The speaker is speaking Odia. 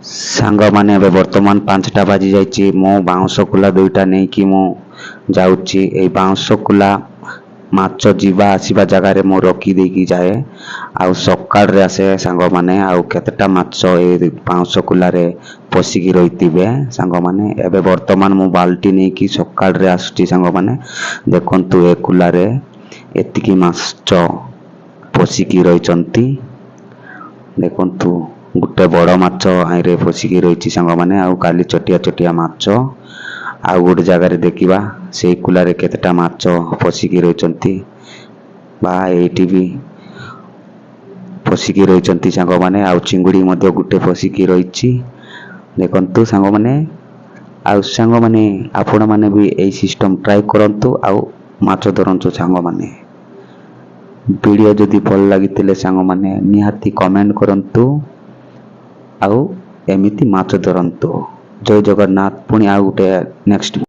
ସାଙ୍ଗମାନେ ଏବେ ବର୍ତ୍ତମାନ 5ଟା ବାଜି ଯାଇଛି। ମୁଁ ବାଉଁଶ କୁଲା 2ଟା ନେଇକି ମୁଁ ଯାଉଛି। ଏଇ ବାଉଁଶ କୁଲା ମାଛ ଯିବା ଆସିବା ଜାଗାରେ ମୁଁ ରଖି ଦେଇକି ଯାଏ। ଆଉ ସକାଳରେ ଆସେ ସାଙ୍ଗମାନେ। ଆଉ କେତେଟା ମାଛ ଏ ବାଉଁଶ କୁଲାରେ ପଶିକି ରହିଥିବେ ସାଙ୍ଗମାନେ। ଏବେ ବର୍ତ୍ତମାନ ମୁଁ ବାଲ୍ଟି ନେଇକି ସକାଳରେ ଆସୁଛି ସାଙ୍ଗମାନେ। ଦେଖନ୍ତୁ ଏ କୁଲାରେ ଏତିକି ମାଛ ପଶିକି ରହିଛନ୍ତି। ଦେଖନ୍ତୁ ଗୋଟେ ବଡ଼ ମାଛ ଆଇରେ ପଶିକି ରହିଛି ସାଙ୍ଗମାନେ। ଆଉ କାଲି ଛୋଟିଆ ଛୋଟିଆ ମାଛ। ଆଉ ଗୋଟେ ଜାଗାରେ ଦେଖିବା ସେଇ କୁଲାରେ କେତେଟା ମାଛ ପଶିକି ରହିଛନ୍ତି। ବା ଏଇଠି ବି ପଶିକି ରହିଛନ୍ତି ସାଙ୍ଗମାନେ। ଆଉ ଚିଙ୍ଗୁଡ଼ି ମଧ୍ୟ ଗୋଟେ ପଶିକି ରହିଛି। ଦେଖନ୍ତୁ ସାଙ୍ଗମାନେ। ଆଉ ସାଙ୍ଗମାନେ ଆପଣମାନେ ବି ଏଇ ସିଷ୍ଟମ୍ ଟ୍ରାଏ କରନ୍ତୁ ଆଉ ମାଛ ଧରନ୍ତୁ ସାଙ୍ଗମାନେ। ଭିଡ଼ିଓ ଯଦି ଭଲ ଲାଗିଥିଲେ ସାଙ୍ଗମାନେ ନିହାତି କମେଣ୍ଟ କରନ୍ତୁ ଆଉ ଏମିତି ମାଛ ଧରନ୍ତୁ। ଜୟ ଜଗନ୍ନାଥ। ପୁଣି ଆଉ ଗୋଟେ ନେକ୍ସଟ